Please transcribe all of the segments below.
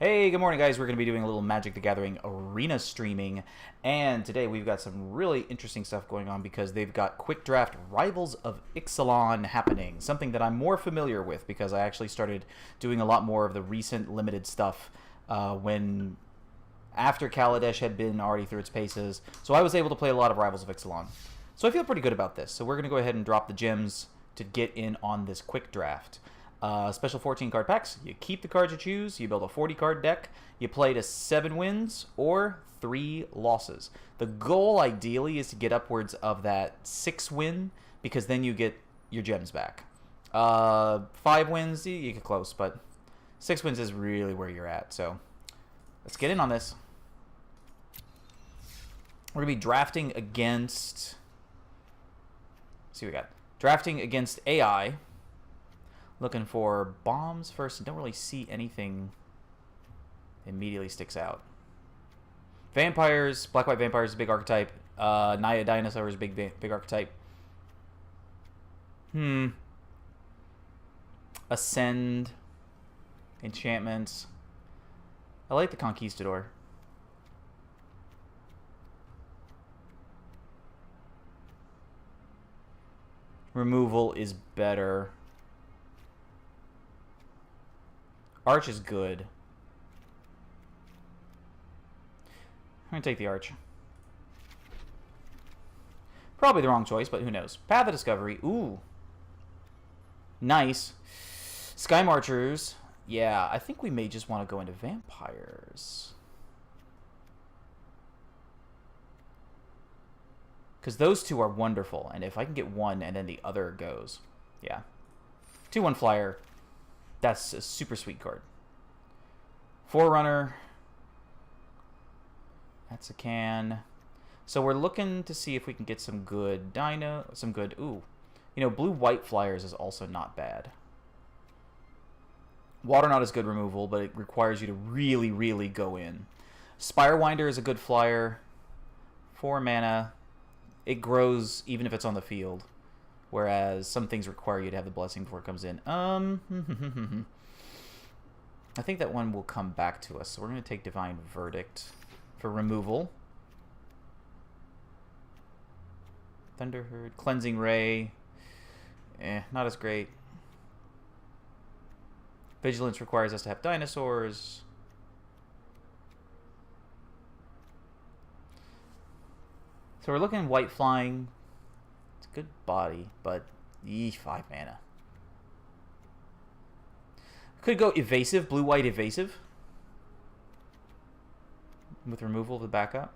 Hey, good morning, guys. We're going to be doing a little Magic the Gathering arena streaming, and today we've got some really interesting stuff going on because they've got Quick Draft Rivals of Ixalan happening, something that I'm more familiar with because I actually started doing a lot more of the recent limited stuff when after Kaladesh had been already through its paces, so I was able to play a lot of Rivals of Ixalan. So I feel pretty good about this. So we're going to go ahead and drop the gems to get in on this quick draft. Special 14 card packs. You keep the cards you choose. You build a 40 card deck. You play to 7 wins or 3 losses. The goal ideally is to get upwards of that 6 win because then you get your gems back. 5 wins, you get close, but 6 wins is really where you're at. So let's get in on this. We're going to be drafting against... Let's see what we got. Drafting against AI. Looking for bombs first. Don't really see anything immediately sticks out. Vampires, black-white vampires is a big archetype. Naya dinosaur is a big archetype. Ascend. Enchantments. I like the Conquistador. Removal is better. Arch is good. I'm going to take the Arch. Probably the wrong choice, but who knows. Path of Discovery. Ooh. Nice. Sky Marchers. Yeah, I think we may just want to go into Vampires. Because those two are wonderful. And if I can get one and then the other goes. Yeah. 2/1 flyer. That's a super sweet card. Forerunner. That's a can. So we're looking to see if we can get some good dino, some good, ooh. You know, blue-white flyers is also not bad. Waterknot is good removal, but it requires you to really, really go in. Spirewinder is a good flyer. 4 mana. It grows even if it's on the field. Whereas some things require you to have the blessing before it comes in. I think that one will come back to us. So we're going to take Divine Verdict for removal. Thunderherd, Cleansing Ray. Not as great. Vigilance requires us to have dinosaurs. So we're looking white flying. Good body, but 5 mana. Could go evasive, blue-white evasive. With removal of the backup.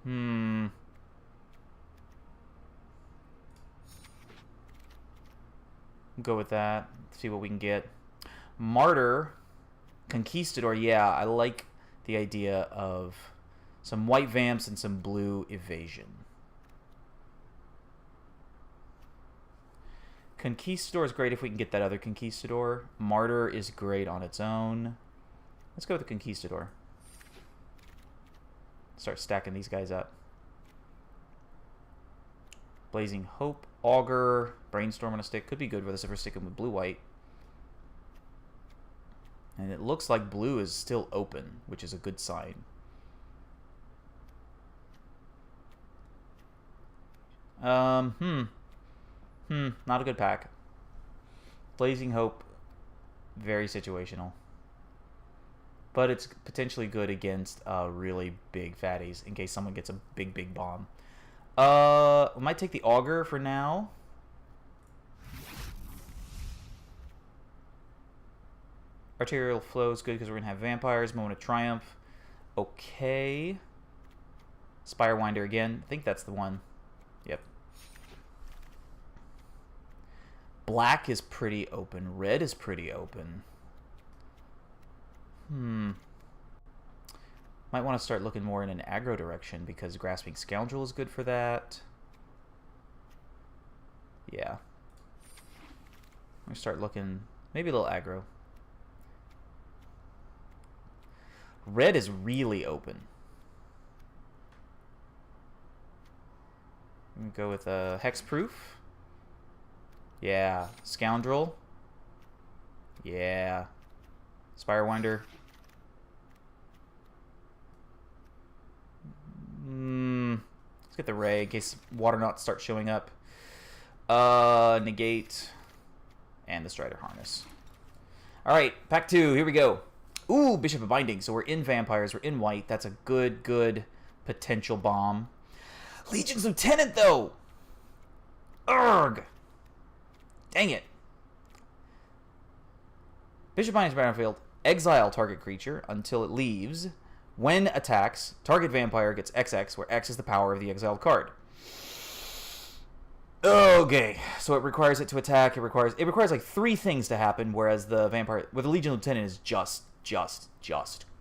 Go with that. See what we can get. Martyr. Conquistador. Yeah, I like the idea of some white vamps and some blue evasion. Conquistador is great if we can get that other Conquistador. Martyr is great on its own. Let's go with the Conquistador. Start stacking these guys up. Blazing Hope, Augur, Brainstorm on a stick. Could be good for this if we're sticking with blue-white. And it looks like blue is still open, which is a good sign. Not a good pack. Blazing Hope, very situational. But it's potentially good against really big fatties in case someone gets a big bomb. We might take the Augur for now. Arterial Flow is good because we're going to have Vampires. Moment of Triumph. Okay. Spirewinder again. I think that's the one. Yep. Black is pretty open. Red is pretty open. Might want to start looking more in an aggro direction because Grasping Scoundrel is good for that. Yeah. I'm going to start looking maybe a little aggro. Red is really open. I'm going to go with a Hexproof. Yeah. Scoundrel. Yeah. Spirewinder. Let's get the Ray in case Waterknot starts showing up. Negate. And the Strider Harness. Alright, pack 2. Here we go. Ooh, Bishop of Binding. So we're in Vampires. We're in white. That's a good potential bomb. Legion's Lieutenant, though! Urgh! Dang it. Bishop of Binding's battlefield. Exile target creature until it leaves. When attacks, target vampire gets XX, where X is the power of the exiled card. Okay, so it requires it to attack. It requires like 3 things to happen, whereas the vampire with the Legion Lieutenant is just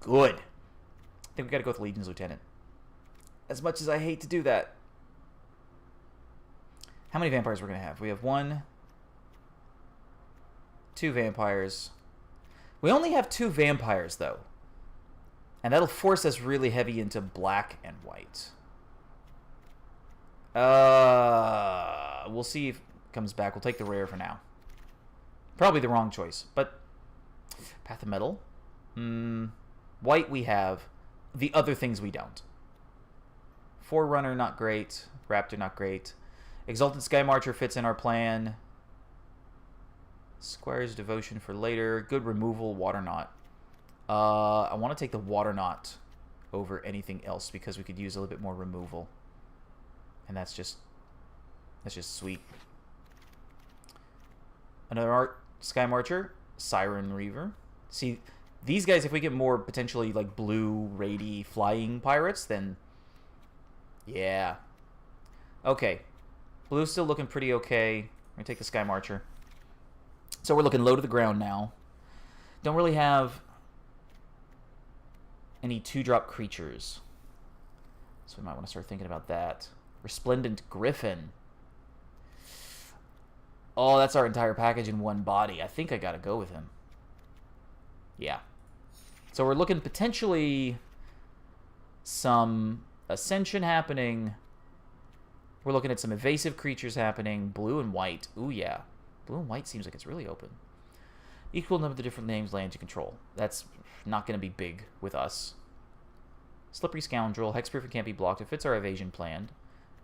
good. I think we gotta go with Legion's Lieutenant. As much as I hate to do that. How many vampires we're gonna have? We have 1, 2 vampires. We only have 2 vampires though. And that'll force us really heavy into black and white. We'll see if it comes back. We'll take the rare for now. Probably the wrong choice, but Path of Metal. White we have. The other things we don't. Forerunner, not great. Raptor, not great. Exalted Sky Marcher fits in our plan. Squire's Devotion for later. Good removal, Waterknot. I want to take the Waterknot over anything else because we could use a little bit more removal. And that's just sweet. Another art, Sky Marcher, Siren Reaver. See, these guys, if we get more potentially like blue, raidy, flying pirates, then yeah. Okay. Blue's still looking pretty okay. I'm going to take the Sky Marcher. So we're looking low to the ground now. Don't really have any 2-drop creatures. So we might want to start thinking about that. Resplendent Griffin. Oh, that's our entire package in one body. I think I got to go with him. Yeah. So we're looking potentially some Ascension happening. We're looking at some evasive creatures happening. Blue and white. Ooh, yeah. Blue and white seems like it's really open. Equal number of the different names land you control. That's not going to be big with us. Slippery Scoundrel. Hexproof can't be blocked. It fits our evasion plan.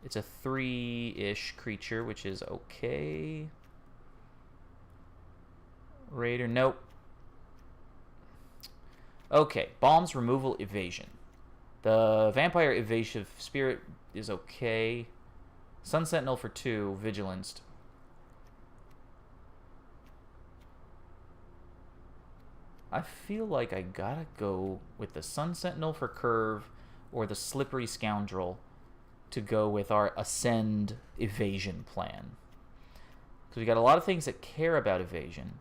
It's a 3-ish creature, which is okay. Raider, nope. Okay, Bombs, Removal, Evasion. The Vampire Evasive Spirit is okay. Sun Sentinel for 2, Vigilance. I feel like I gotta go with the Sun Sentinel for curve or the Slippery Scoundrel to go with our Ascend evasion plan. Because we got a lot of things that care about evasion,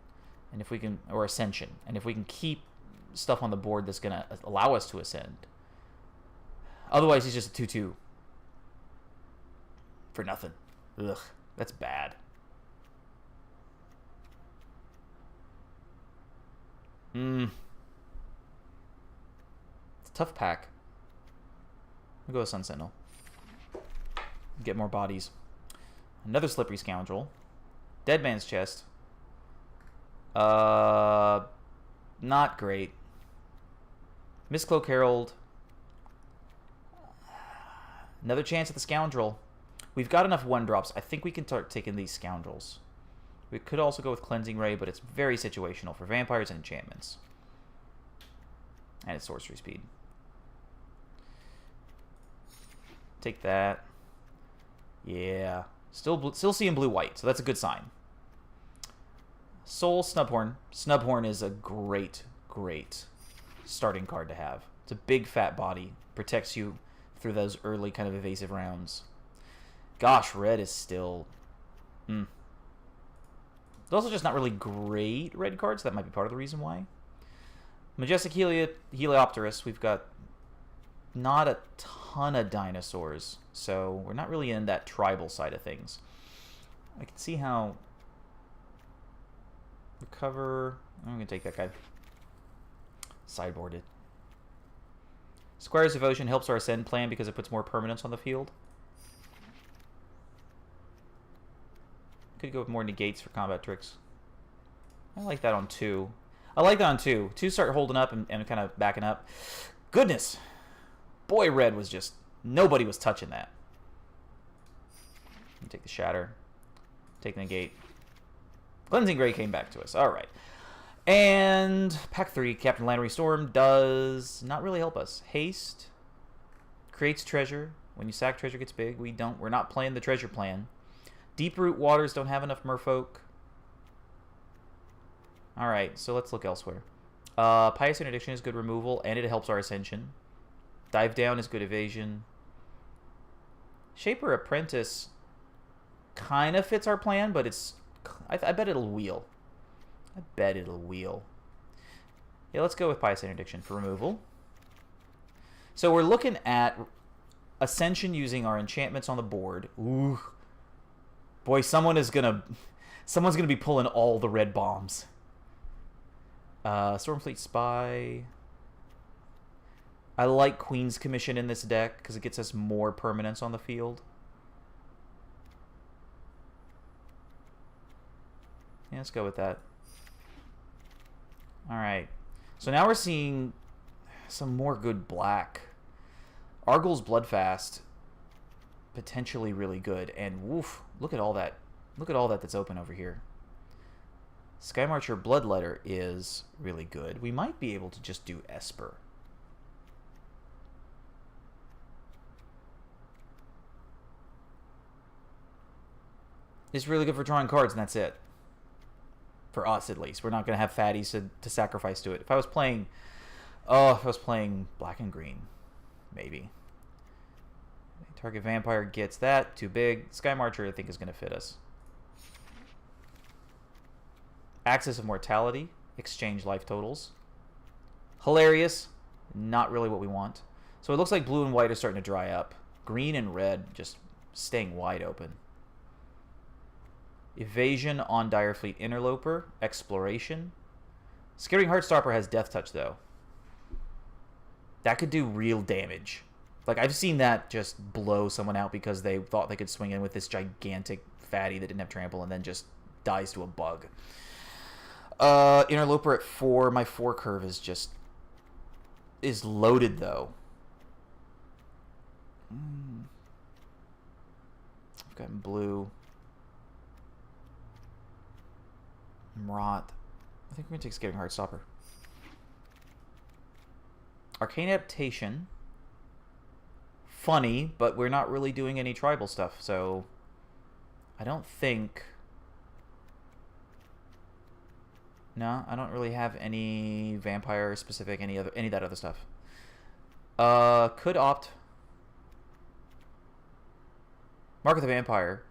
and if we can, or Ascension, and if we can keep stuff on the board that's gonna allow us to ascend. Otherwise, he's just a 2/2 for nothing. Ugh, that's bad. It's a tough pack. We'll go with Sun Sentinel. Get more bodies. Another Slippery Scoundrel. Dead Man's Chest. Not great. Mistcloak Herald. Another chance at the Scoundrel. We've got enough 1-drops. I think we can start taking these Scoundrels. We could also go with Cleansing Ray, but it's very situational for vampires and enchantments. And it's sorcery speed. Take that. Yeah. Still seeing blue-white, so that's a good sign. Soul Snubhorn. Snubhorn is a great starting card to have. It's a big, fat body. Protects you through those early kind of evasive rounds. Gosh, red is still... There's also just not really great red cards. That might be part of the reason why. Majestic Heliopterus. We've got not a ton of dinosaurs, so we're not really in that tribal side of things. I can see how... Recover... I'm going to take that guy. Sideboarded. Squire's Devotion helps our Ascend plan because it puts more permanents on the field. Could go with more negates for combat tricks. I like that on 2. I like that on 2. 2 start holding up and kind of backing up. Goodness. Boy, red was just... Nobody was touching that. Take the Shatter. Take the Negate. Cleansing Gray came back to us. All right. And pack 3, Captain Lannery Storm does not really help us. Haste creates treasure. When you sack treasure gets big. We're not playing the treasure plan. Deep-root Waters don't have enough merfolk. Alright, so let's look elsewhere. Pious Interdiction is good removal, and it helps our Ascension. Dive Down is good evasion. Shaper Apprentice kind of fits our plan, but it's... I bet it'll wheel. I bet it'll wheel. Yeah, let's go with Pious Interdiction for removal. So we're looking at Ascension using our enchantments on the board. Ooh. Boy, someone's gonna be pulling all the red bombs. Stormfleet Spy. I like Queen's Commission in this deck because it gets us more permanence on the field. Yeah, let's go with that. Alright. So now we're seeing some more good black. Argyl's Bloodfast. Potentially really good. And woof, look at all that. Look at all that that's open over here. Skymarcher Bloodletter is really good. We might be able to just do Esper. It's really good for drawing cards, and that's it. For us, at least. We're not going to have fatties to sacrifice to it. If I was playing... Oh, if I was playing black and green. Maybe. Target Vampire gets that. Too big. Skymarcher, I think, is going to fit us. Axis of Mortality. Exchange life totals. Hilarious. Not really what we want. So it looks like blue and white are starting to dry up. Green and red just staying wide open. Evasion on Direfleet Interloper. Exploration. Skittering Heartstopper has Death Touch, though. That could do real damage. Like, I've seen that just blow someone out because they thought they could swing in with this gigantic fatty that didn't have trample and then just dies to a bug. Interloper at 4. My 4 curve is just... is loaded, though. I've gotten blue. Mrot. I think we're going to take Skittering Heartstopper. Arcane Adaptation. Funny, but we're not really doing any tribal stuff, so I don't think... No, I don't really have any vampire specific, any of that other stuff. Could opt Mark of the Vampire.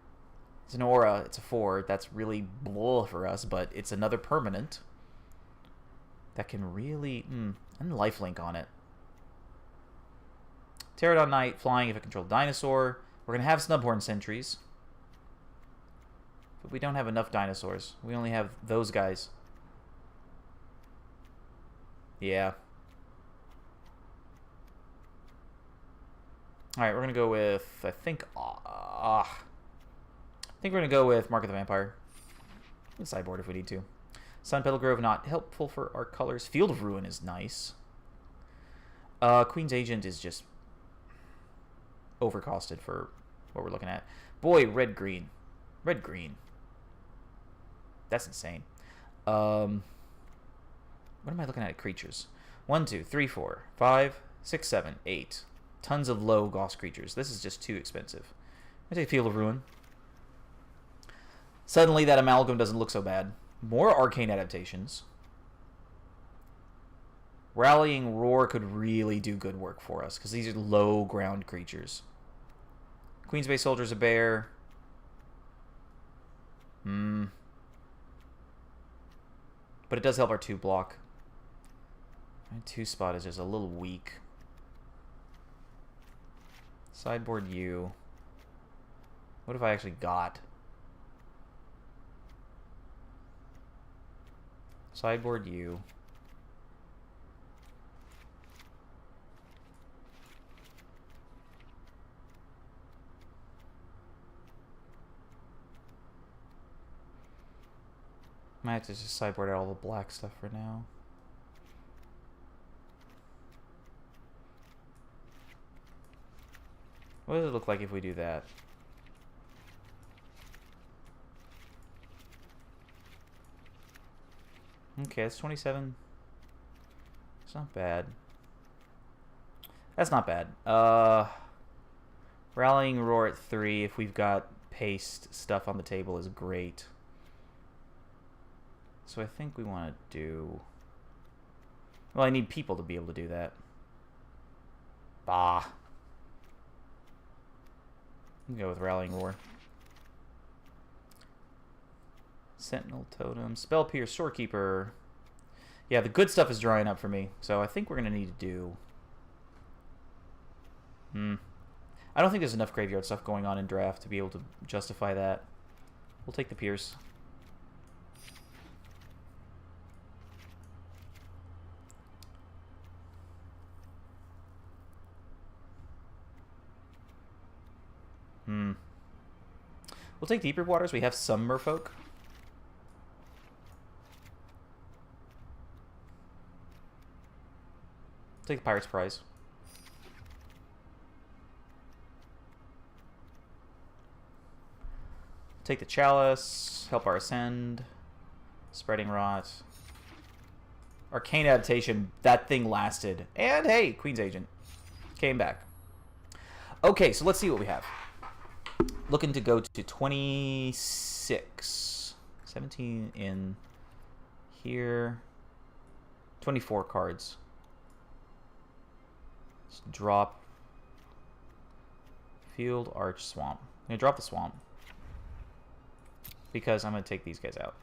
It's an aura, it's a 4. That's really blah for us, but it's another permanent that can really... and lifelink on it. Pterodon Knight, flying if it controls dinosaur. We're going to have Snubhorn Sentries. But we don't have enough dinosaurs. We only have those guys. Yeah. Alright, we're going to go with, I think we're going to go with Mark of the Vampire. We can sideboard if we need to. Sun Petal Grove, not helpful for our colors. Field of Ruin is nice. Queen's Agent is just overcosted for what we're looking at. Boy, red-green. Red-green. That's insane. What am I looking at creatures? 1, 2, 3, 4, 5, 6, 7, 8. Tons of low Gauss creatures. This is just too expensive. I take Field of Ruin. Suddenly that amalgam doesn't look so bad. More arcane adaptations. Rallying Roar could really do good work for us because these are low ground creatures. Queen's Bay Soldier's a bear. But it does help our 2 block. My 2 spot is just a little weak. Sideboard you. What have I actually got? Sideboard you. Might have to just sideboard out all the black stuff for now. What does it look like if we do that? Okay, that's 27. It's not bad. That's not bad. Rallying Roar at 3 if we've got paste stuff on the table is great. So I think we want to do... Well, I need people to be able to do that. Bah. I'm gonna go with Rallying Roar. Sentinel Totem, Spell Pierce, Storekeeper. Yeah, the good stuff is drying up for me, so I think we're gonna need to do... I don't think there's enough graveyard stuff going on in draft to be able to justify that. We'll take the Pierce. We'll take Deeper Waters. We have some Merfolk. Take the Pirate's Prize. Take the Chalice. Help our Ascend. Spreading Rot. Arcane Adaptation. That thing lasted. And hey, Queen's Agent came back. Okay, so let's see what we have. Looking to go to 26. 17 in here. 24 cards. Let's drop Field, Arch, Swamp. I'm going to drop the Swamp because I'm going to take these guys out.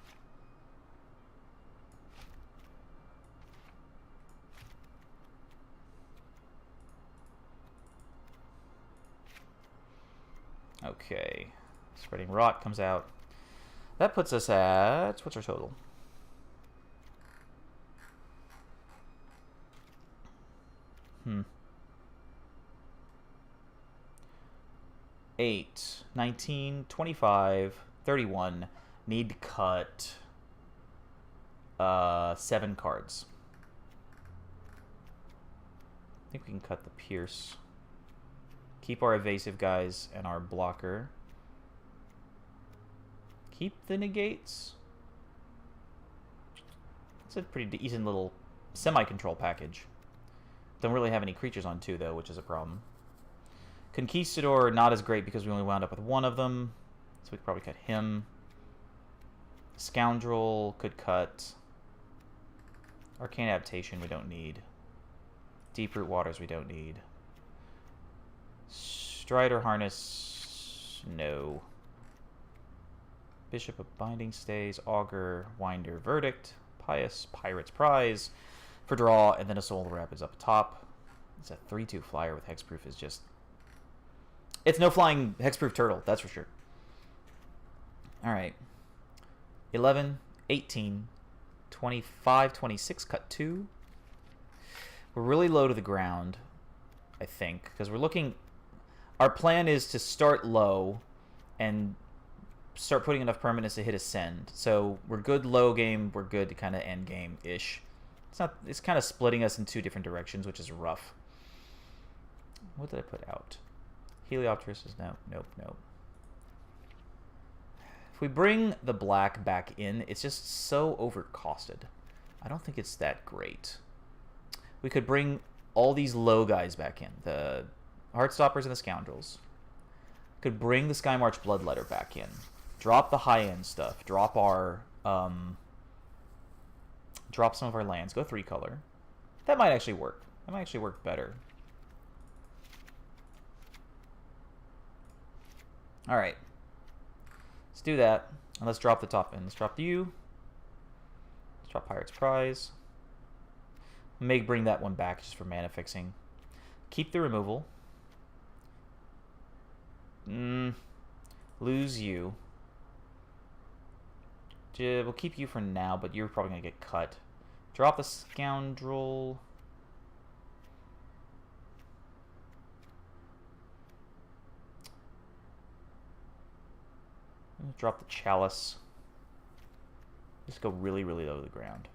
Okay. Spreading Rot comes out. That puts us at... What's our total? Eight, 19, 25, 31. Need to cut 7 cards. I think we can cut the Pierce. Keep our evasive guys and our blocker. Keep the negates. It's a pretty decent little semi-control package. Don't really have any creatures on 2 though, which is a problem. Conquistador, not as great because we only wound up with 1 of them. So we could probably cut him. Scoundrel could cut. Arcane Adaptation we don't need. Deep-root Waters we don't need. Strider Harness, no. Bishop of Binding Stays, Augur, Winder, Verdict, Pious, Pirate's Prize for draw, and then a Soul Rapids up top. It's a 3/2 flyer with Hexproof is just... It's no flying Hexproof Turtle, that's for sure. Alright. 11, 18, 25, 26, cut 2. We're really low to the ground, I think, because we're looking... Our plan is to start low and start putting enough permanents to hit Ascend. So we're good low game, we're good to kind of end game-ish. It's kind of splitting us in 2 different directions, which is rough. What did I put out? Heliopterus is no, nope. If we bring the black back in, it's just so overcosted. I don't think it's that great. We could bring all these low guys back in. The Heartstoppers and the Scoundrels. Could bring the Skymarch Bloodletter back in. Drop the high-end stuff. Drop our... drop some of our lands. Go 3-color. That might actually work. That might actually work better. Alright. Let's do that. And let's drop the top end. Let's drop you. Let's drop Pirate's Prize. May bring that one back just for mana fixing. Keep the removal. Lose you. We'll keep you for now, but you're probably going to get cut. Drop the Scoundrel. Drop the Chalice. Just go really, really low to the ground.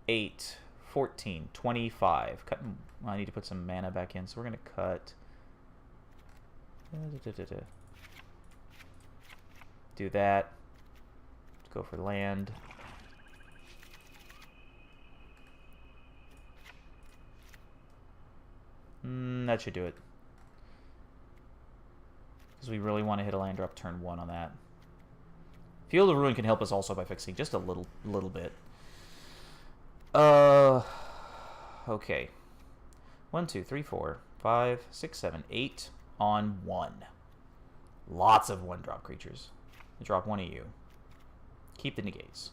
8, 14, 25. Cut. Well, I need to put some mana back in, so we're going to cut. Do that. Let's go for land. That should do it. Because we really want to hit a land drop turn 1 on that. Field of Ruin can help us also by fixing just a little bit. Okay. 1, 2, 3, 4, 5, 6, 7, 8 on 1. Lots of 1-drop creatures. I drop 1 of you. Keep the negates.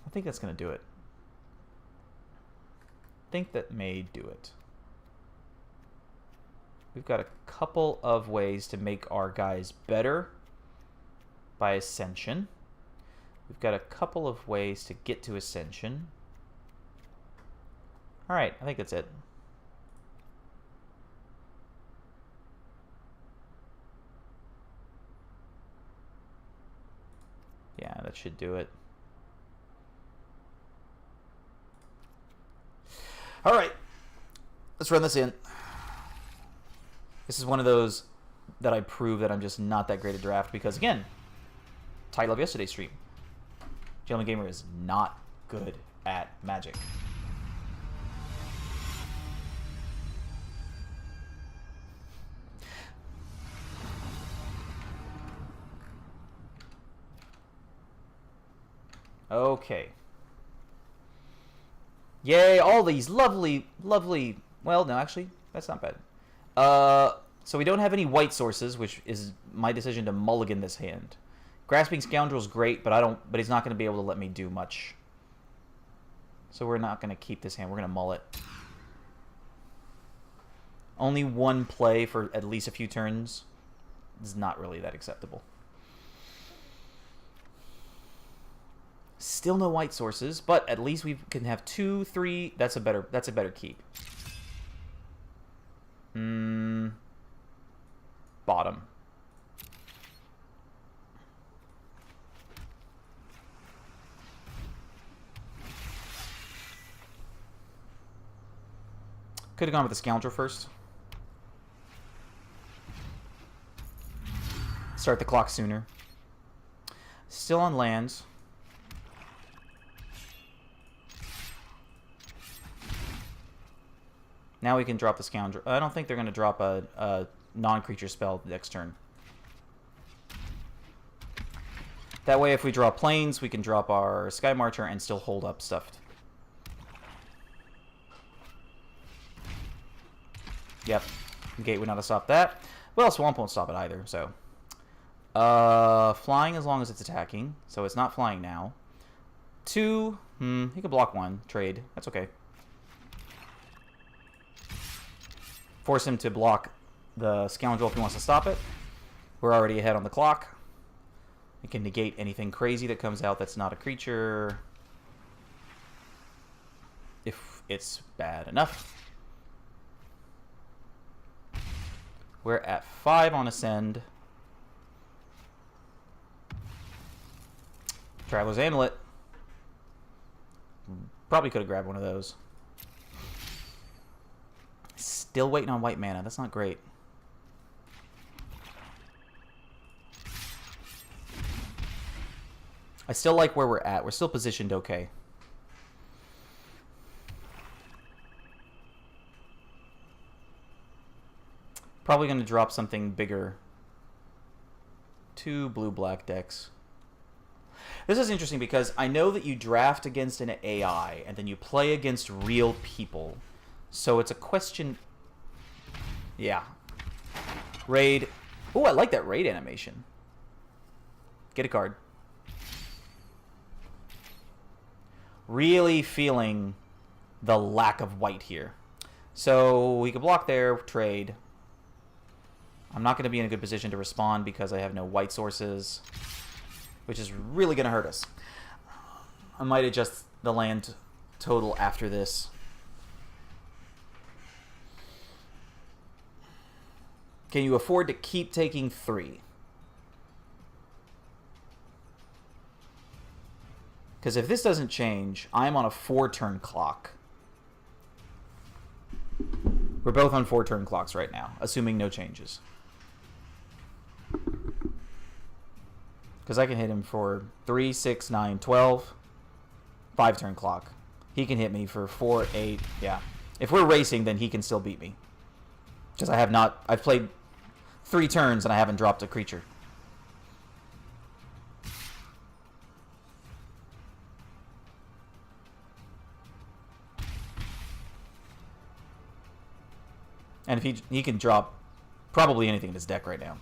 I think that's going to do it. I think that may do it. We've got a couple of ways to make our guys better by Ascension. We've got a couple of ways to get to Ascension. Alright, I think that's it. Yeah, that should do it. Alright, let's run this in. This is one of those that I prove that I'm just not that great at draft because, again, title of yesterday's stream. Gentleman Gamer is not good at Magic. Okay. Yay, all these lovely, lovely... Well, no, actually, that's not bad. So we don't have any white sources, which is my decision to mulligan this hand. Grasping Scoundrel's great, but he's not going to be able to let me do much. So we're not going to keep this hand. We're going to mull it. Only one play for at least a few turns is not really that acceptable. Still no white sources, but at least we can have 2, 3. That's a better keep. Bottom. Could have gone with the Scoundrel first. Start the clock sooner. Still on lands. Now we can drop the Scoundrel. I don't think they're going to drop a non-creature spell next turn. That way, if we draw planes, we can drop our Sky Marcher and still hold up stuff. Yep. Gate would not have stopped that. Well, Swamp won't stop it either, so. Flying as long as it's attacking. So it's not flying now. 2. He can block 1. Trade. That's okay. Force him to block the Scoundrel if he wants to stop it. We're already ahead on the clock. We can negate anything crazy that comes out that's not a creature. If it's bad enough. We're at 5 on Ascend. Traveler's Amulet. Probably could have grabbed one of those. Still waiting on white mana. That's not great. I still like where we're at. We're still positioned okay. Probably going to drop something bigger. 2 blue-black decks. This is interesting because I know that you draft against an AI and then you play against real people. So it's a question... Yeah. Raid. Oh, I like that raid animation. Get a card. Really feeling the lack of white here. So we can block there, trade. I'm not going to be in a good position to respond because I have no white sources, which is really going to hurt us. I might adjust the land total after this. Can you afford to keep taking 3? Because if this doesn't change, I'm on a 4-turn clock. We're both on 4-turn clocks right now, assuming no changes. Because I can hit him for 3, 6, 9, 12. 5-turn clock. He can hit me for 4, 8. Yeah. If we're racing, then he can still beat me. Because I have not... I've played 3 turns and I haven't dropped a creature. And if he can drop probably anything in his deck right now.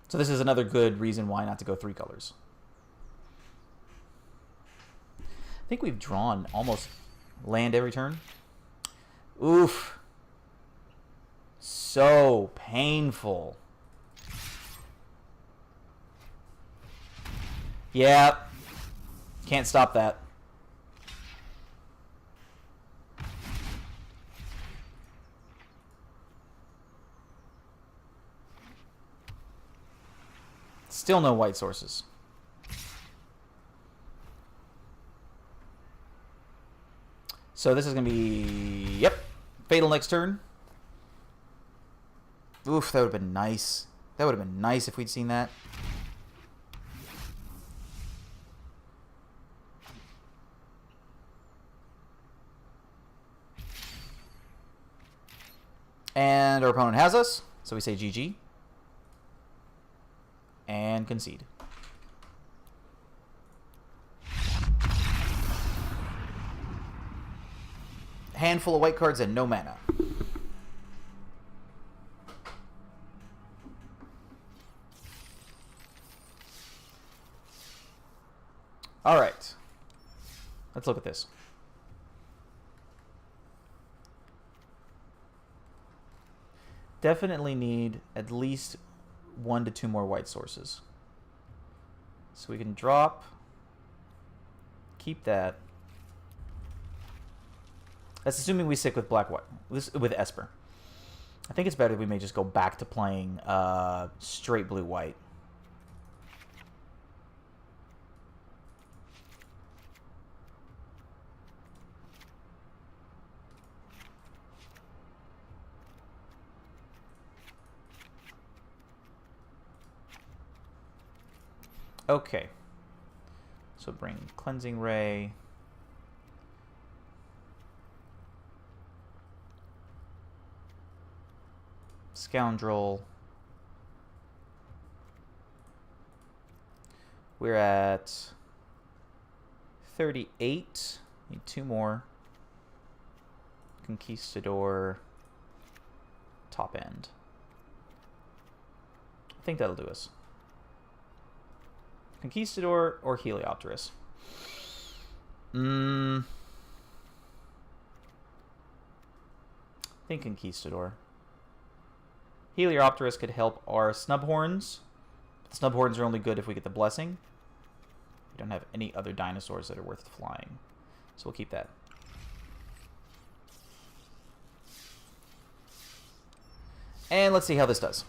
So this is another good reason why not to go 3 colors. I think we've drawn almost land every turn. Oof. So painful. Yeah. Can't stop that. Still no white sources. So this is going to be, yep, fatal next turn. Oof, that would have been nice. That would have been nice if we'd seen that. And our opponent has us, so we say GG. And concede. Handful of white cards and no mana. All right. Let's look at this. Definitely need at least 1 to 2 more white sources. So we can drop, keep that. That's assuming we stick with black-white, with Esper. I think it's better if we may just go back to playing straight blue-white. Okay. So bring Cleansing Ray. Scoundrel. We're at 38. Need 2 more. Conquistador. Top end. I think that'll do us. Conquistador or Heliopterus? I think Conquistador. Heliopterus could help our Snubhorns. The Snubhorns are only good if we get the Blessing. We don't have any other dinosaurs that are worth flying. So we'll keep that. And let's see how this does.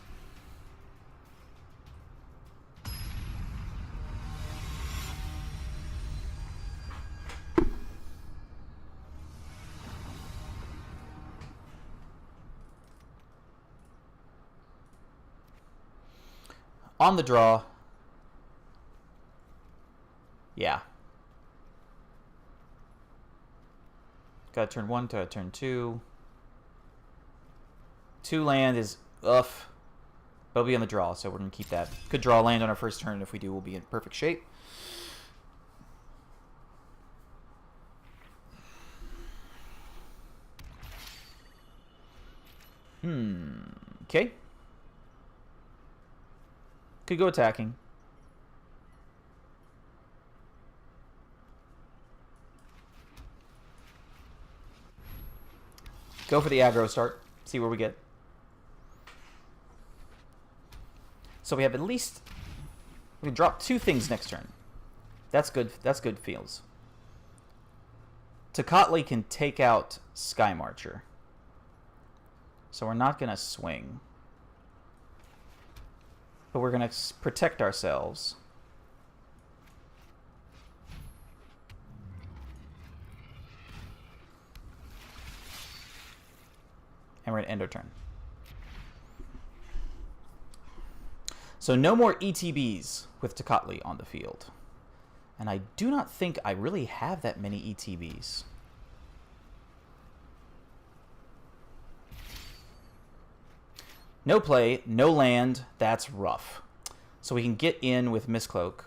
On the draw. Yeah. Got turn 1 to turn 2. 2 land is but we'll be on the draw, so we're going to keep that. Could draw land on our first turn. If we do, we'll be in perfect shape. Okay. Could go attacking. Go for the aggro start. See where we get. So we have at least... We can drop 2 things next turn. That's good. That's good feels. Tocatli can take out Sky Marcher. So we're not going to swing. But we're going to protect ourselves. And we're going to end our turn. So no more ETBs with Tocatli on the field. And I do not think I really have that many ETBs. No play, no land. That's rough. So we can get in with Mistcloak.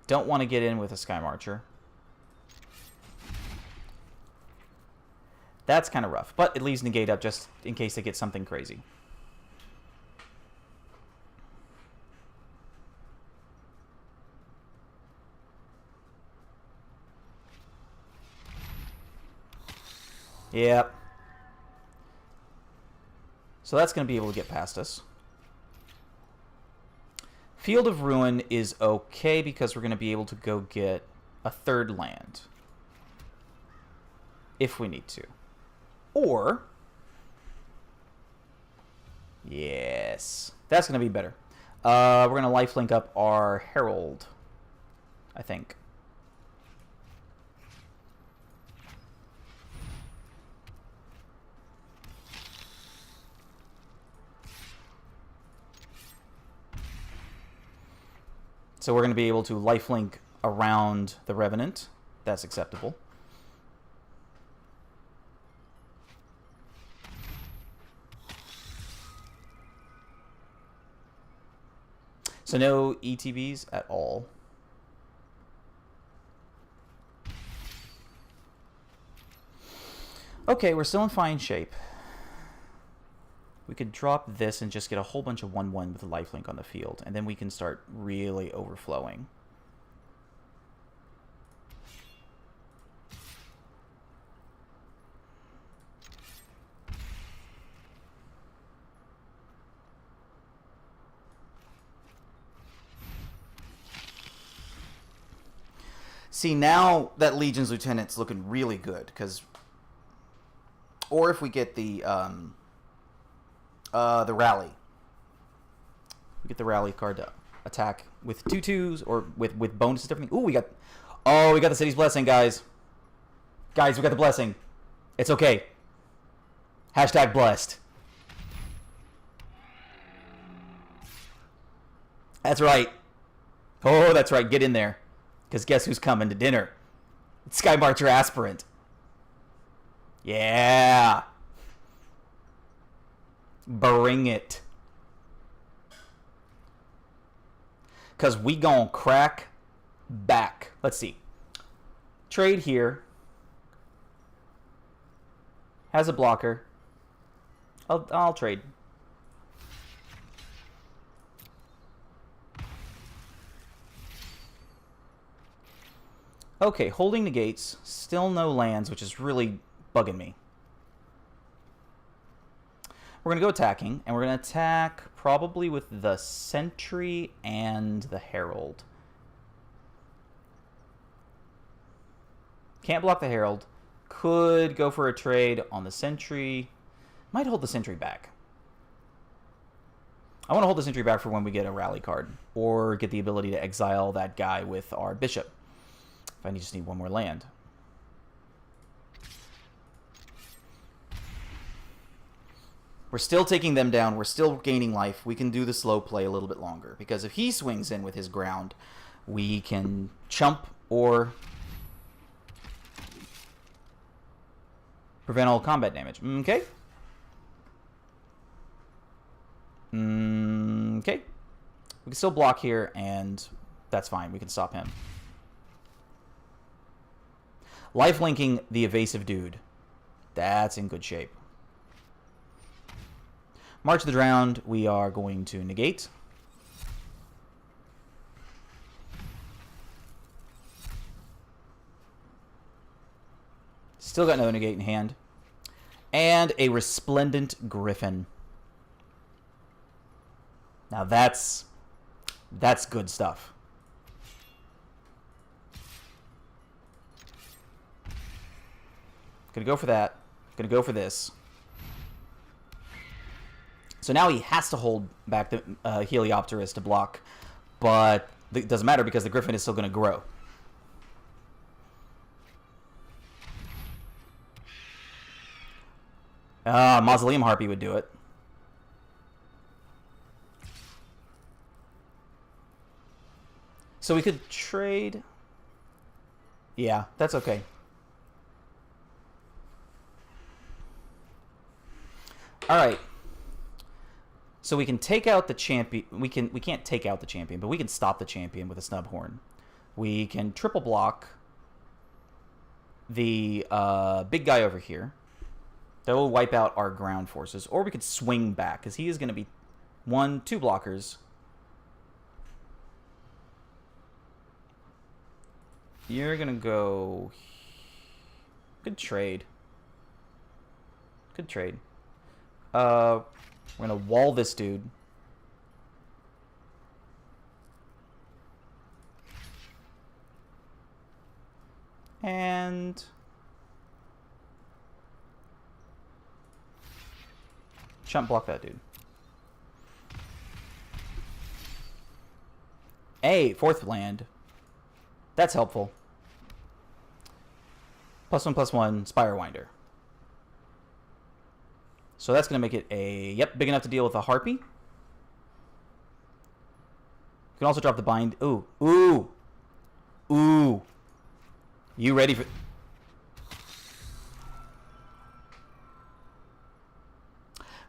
Don't want to get in with a Sky Marcher. That's kind of rough. But it leaves Negate up just in case they get something crazy. Yep. So that's going to be able to get past us. Field of Ruin is okay because we're going to be able to go get a third land. If we need to. Or... yes. That's going to be better. We're going to lifelink up our Herald. I think. So we're going to be able to lifelink around the Revenant. That's acceptable. So no ETBs at all. Okay, we're still in fine shape. We could drop this and just get a whole bunch of 1/1 with a lifelink on the field, and then we can start really overflowing. See, now that Legion's Lieutenant's looking really good, because... or if we get the rally. We get the rally card to attack with 2/2s or with bonuses and everything. Ooh, we got... oh, we got the City's Blessing, guys. Guys, we got the Blessing. It's okay. Hashtag blessed. That's right. Oh, that's right. Get in there. Because guess who's coming to dinner? It's Sky Marcher Aspirant. Yeah. Bring it. Because we gonna crack back. Let's see. Trade here. Has a blocker. I'll trade. Okay, holding negates. Still no lands, which is really bugging me. We're going to go attacking, and we're going to attack probably with the Sentry and the Herald. Can't block the Herald. Could go for a trade on the Sentry. Might hold the Sentry back. I want to hold the Sentry back for when we get a rally card, or get the ability to exile that guy with our Bishop. If I just need one more land. We're still taking them down. We're still gaining life. We can do the slow play a little bit longer. Because if he swings in with his ground, we can chump or prevent all combat damage. Okay. Okay. We can still block here, and that's fine. We can stop him. Lifelinking the evasive dude. That's in good shape. March of the Drowned, we are going to negate. Still got no negate in hand. And a Resplendent Griffin. Now that's good stuff. Gonna go for that. Gonna go for this. So now he has to hold back the Heliopterus to block, but it doesn't matter because the Griffin is still gonna grow. Mausoleum Harpy would do it. So we could trade. Yeah, that's okay. All right. So we can take out the champion. We can't take out the champion, but we can stop the champion with a snub horn. We can triple block the big guy over here. That will wipe out our ground forces, or we could swing back because he is going to be 1-2 blockers. You're going to go. Good trade. Good trade. We're going to wall this dude. And chump block that dude. Hey, fourth land. That's helpful. +1/+1 Spirewinder. So that's going to make it a, yep, big enough to deal with a Harpy. You can also drop the bind. Ooh. Ooh. Ooh. You ready for...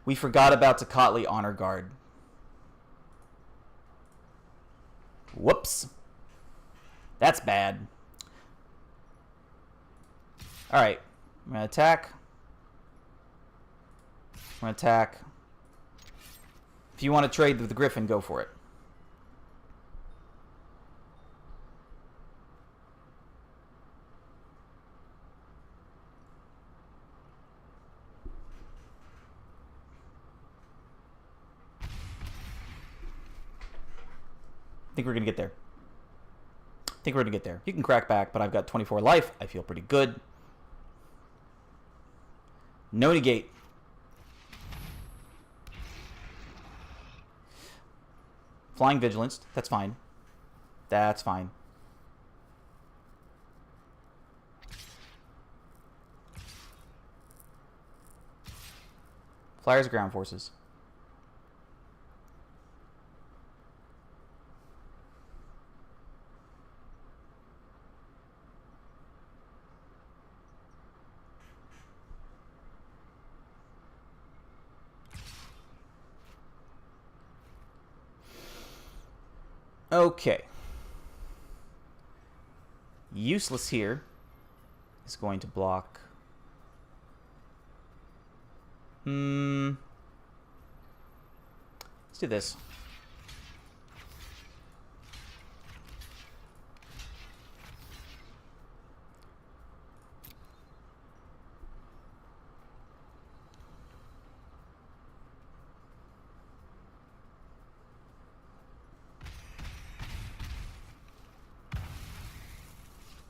We forgot about Tecatli Honor Guard. Whoops. That's bad. Alright. I'm going to attack. I'm going to attack. If you want to trade with the Griffin, go for it. I think we're going to get there. I think we're going to get there. You can crack back, but I've got 24 life. I feel pretty good. No negate. Flying Vigilance. That's fine. That's fine. Flyers ground forces. Okay. Useless here is going to block. Let's do this.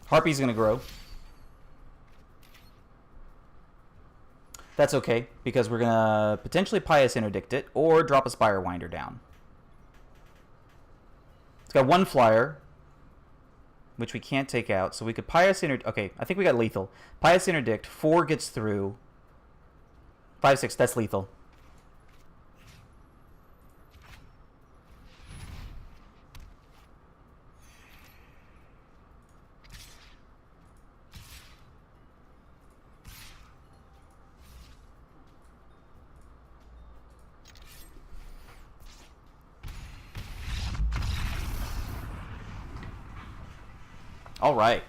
Harpy's going to grow. That's okay, because we're going to potentially Pious Interdict it, or drop a Spirewinder down. It's got one flyer, which we can't take out, so we could Pious Interdict. Okay, I think we got lethal. Pious Interdict, 4 gets through. 5/6, that's lethal. All right.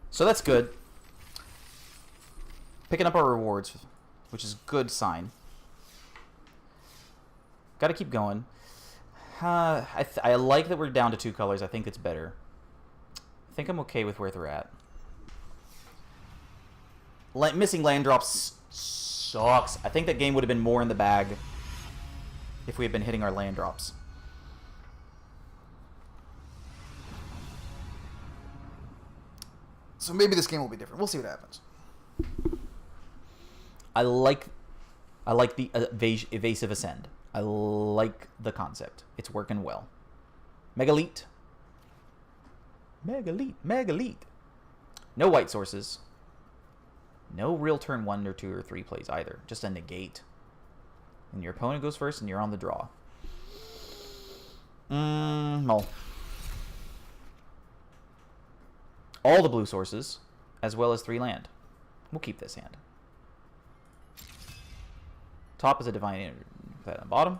So that's good. Picking up our rewards, which is a good sign. Got to keep going. I like that we're down to 2 colors. I think it's better. I think I'm okay with where they're at. Missing land drops sucks. I think that game would have been more in the bag if we had been hitting our land drops. So maybe this game will be different. We'll see what happens. I like the evasive ascend. I like the concept. It's working well. Megalith. Megalith. No white sources. No real turn 1 or 2 or 3 plays either. Just a negate. And your opponent goes first and you're on the draw. No. All the blue sources, as well as 3 land. We'll keep this hand. Top is a divine energy. Put that on the bottom.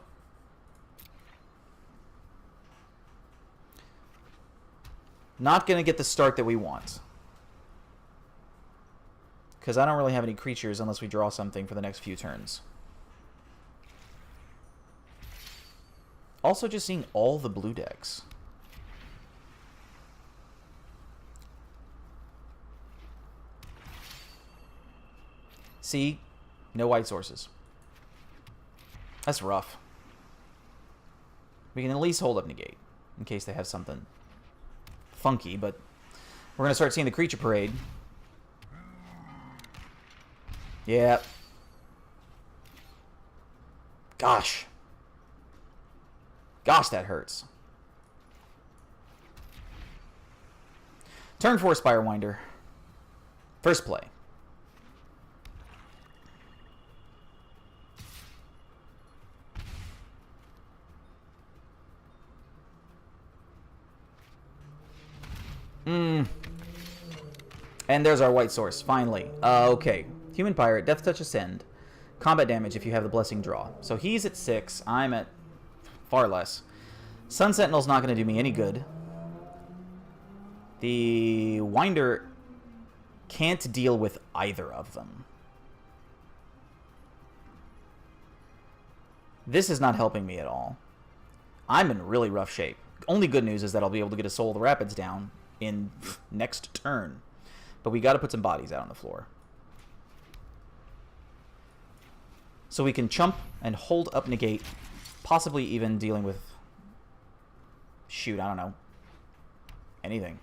Not going to get the start that we want. Because I don't really have any creatures unless we draw something for the next few turns. Also just seeing all the blue decks. See? No white sources. That's rough. We can at least hold up negate in case they have something funky, but we're going to start seeing the creature parade. Yeah. Gosh. Gosh, that hurts. Turn 4 Spirewinder. First play. And there's our white source, finally. Okay. Human Pirate, Death Touch Ascend. Combat damage if you have the Blessing Draw. So he's at 6. I'm at far less. Sun Sentinel's not going to do me any good. The Winder can't deal with either of them. This is not helping me at all. I'm in really rough shape. Only good news is that I'll be able to get a Soul of the Rapids down in next turn. But we got to put some bodies out on the floor. So we can chump and hold up negate, possibly even dealing with, shoot, I don't know, anything.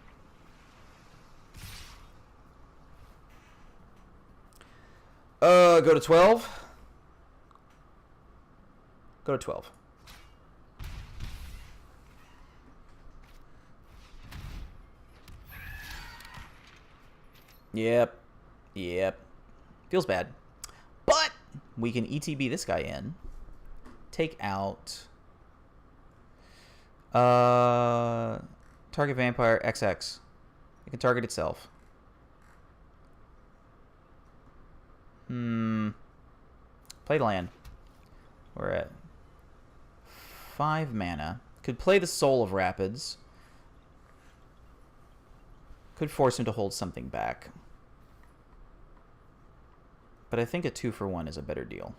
Go to 12. Go to 12. Yep. Yep. Feels bad. But we can ETB this guy in. Take out target vampire XX. It can target itself. Play the land. We're at 5 mana. Could play the Soul of Rapids. Could force him to hold something back. But I think a 2-for-1 is a better deal.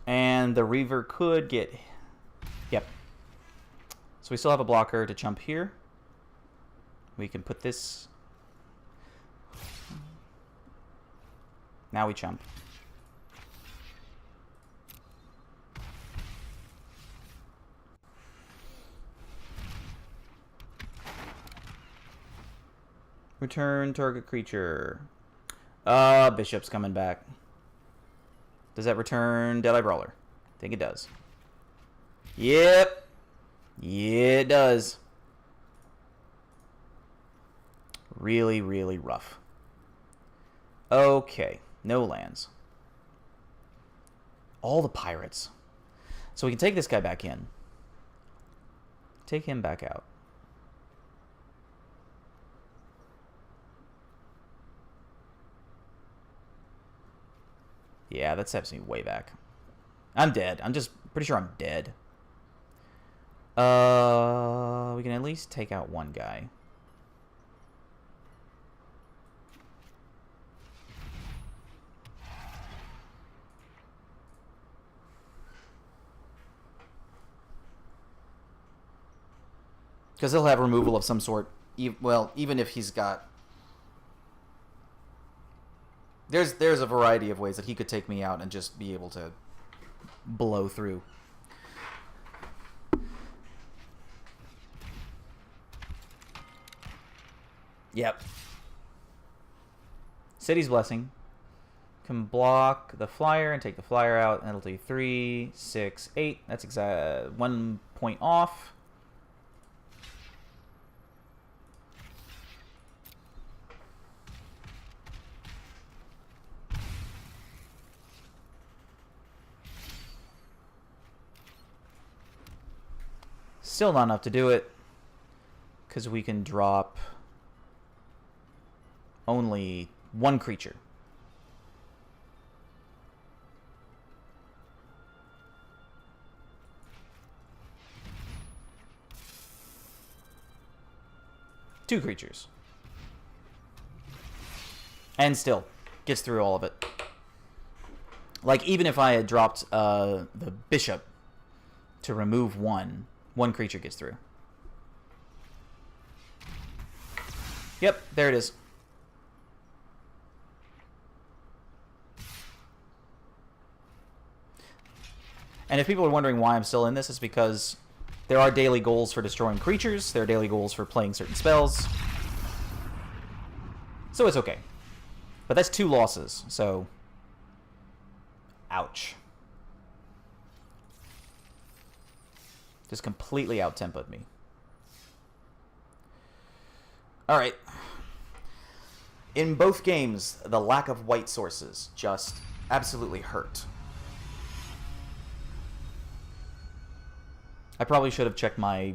And the Reaver could get... Yep. So we still have a blocker to jump here. We can put this... Now we jump. Return target creature. Bishop's coming back. Does that return Deadeye Brawler? I think it does. Yep. Yeah, it does. Really, really rough. Okay. No lands. All the pirates. So we can take this guy back in. Take him back out. Yeah, that steps me way back. I'm dead. I'm just pretty sure I'm dead. We can at least take out one guy. Because he'll have removal of some sort. Well, even if he's got... There's a variety of ways that he could take me out and just be able to blow through. Yep. City's Blessing. Can block the flyer and take the flyer out. And that'll do 3, 6, 8. That's 1 point off. Still not enough to do it, because we can drop only 1 creature. Two creatures. And still, gets through all of it. Like, even if I had dropped the bishop to remove 1 creature gets through. Yep, there it is. And if people are wondering why I'm still in this, it's because there are daily goals for destroying creatures. There are daily goals for playing certain spells. So it's okay. But that's 2 losses, so... Ouch. Just completely out-tempoed me. Alright. In both games, the lack of white sources just absolutely hurt. I probably should have checked my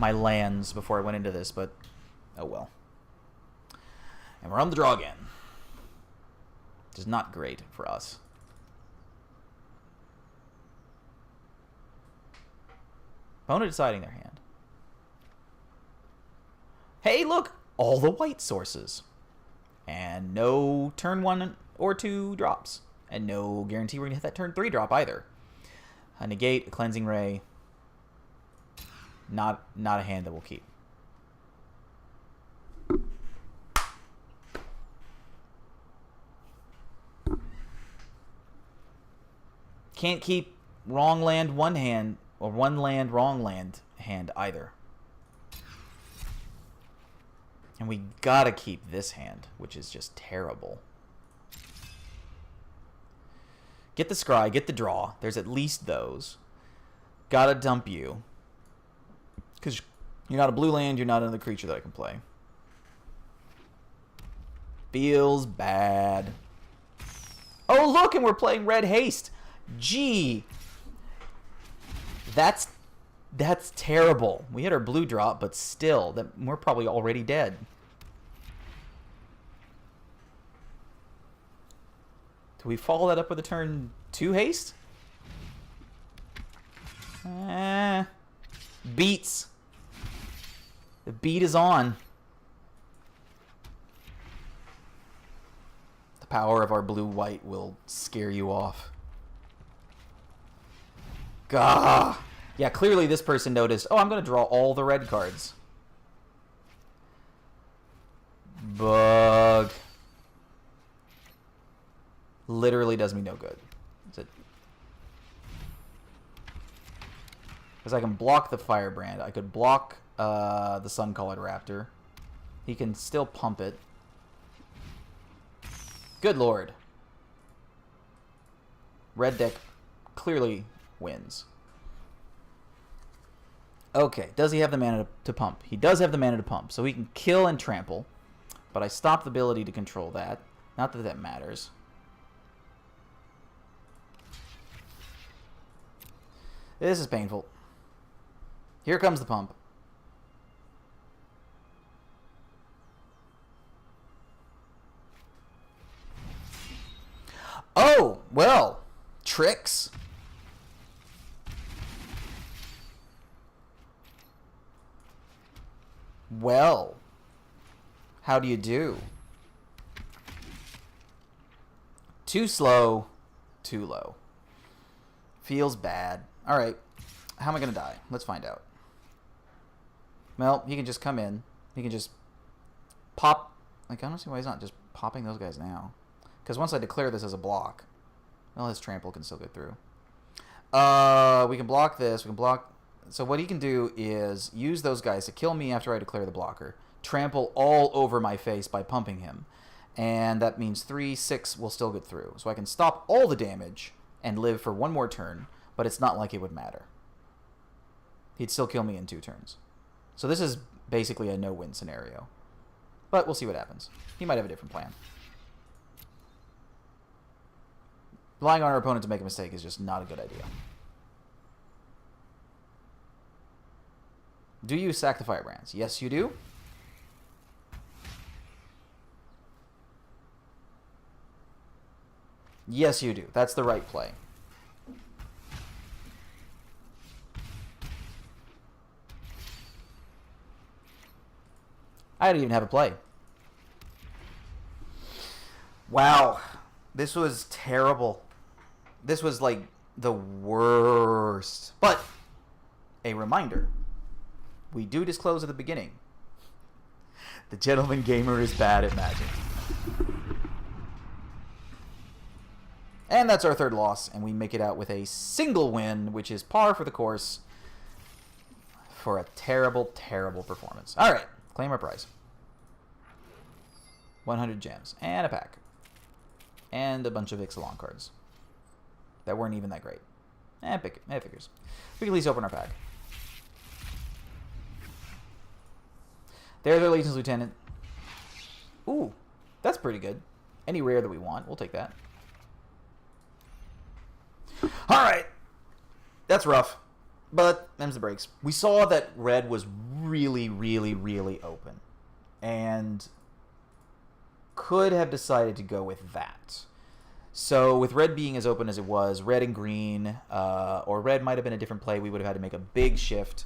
lands before I went into this, but oh well. And we're on the draw again. Which is not great for us. Opponent deciding their hand. Hey, look! All the white sources. And no turn 1 or 2 drops. And no guarantee we're going to hit that turn 3 drop either. A negate, a cleansing ray. Not a hand that we'll keep. Can't keep wrong land one hand, or one land wrong land hand either. And we gotta keep this hand, which is just terrible. Get the scry, get the draw. There's at least those. Gotta dump you. Because you're not a blue land, you're not another creature that I can play. Feels bad. Oh, look, and we're playing red haste. Gee. That's terrible. We hit our blue drop, but still, we're probably already dead. Do we follow that up with a turn 2 haste? Beats. The beat is on. The power of our blue-white will scare you off. Gah! Yeah, clearly this person noticed, oh, I'm going to draw all the red cards. Bug. Literally does me no good. Because I can block the Firebrand. I could block the Sun-Colored Raptor. He can still pump it. Good lord. Red deck clearly wins. Okay, does he have the mana to pump? He does have the mana to pump, so he can kill and trample. But I stopped the ability to control that. Not that that matters. This is painful. Here comes the pump. Oh, well, tricks. Well, how do you do? Too slow, too low. Feels bad. All right, how am I going to die? Let's find out. Well, he can just come in. He can just pop. Like, I don't see why he's not just popping those guys now. Because once I declare this as a block, well, his trample can still get through. We can block this. We can block. So what he can do is use those guys to kill me after I declare the blocker. Trample all over my face by pumping him. And that means 3, 6 will still get through. So I can stop all the damage and live for one more turn, but it's not like it would matter. He'd still kill me in 2 turns. So this is basically a no-win scenario. But we'll see what happens. He might have a different plan. Relying on our opponent to make a mistake is just not a good idea. Do you sack the Firebrands? Yes, you do. Yes, you do. That's the right play. I didn't even have a play. Wow. This was terrible. This was like the worst. But a reminder. We do disclose at the beginning. The gentleman gamer is bad at Magic. And that's our 3rd loss, and we make it out with a single win, which is par for the course for a terrible, terrible performance. All right, claim our prize. 100 gems, and a pack. And a bunch of Ixalan cards that weren't even that great. Figures. We can at least open our pack. There's our Legion's Lieutenant. Ooh, that's pretty good. Any rare that we want, we'll take that. Alright. That's rough. But them's the breaks. We saw that red was really, really, really open. And could have decided to go with that. So with red being as open as it was, red and green, or red might have been a different play. We would have had to make a big shift.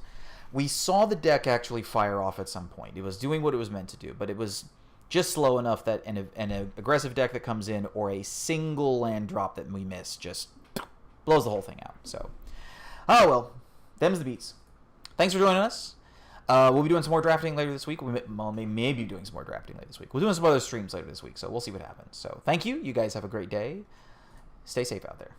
We saw the deck actually fire off at some point. It was doing what it was meant to do, but it was just slow enough that an aggressive deck that comes in or a single land drop that we miss just blows the whole thing out. So, oh well, them's the beats. Thanks for joining us. We'll be doing some more drafting later this week. We may be doing some more drafting later this week. We're doing some other streams later this week, so we'll see what happens. So thank you. You guys have a great day. Stay safe out there.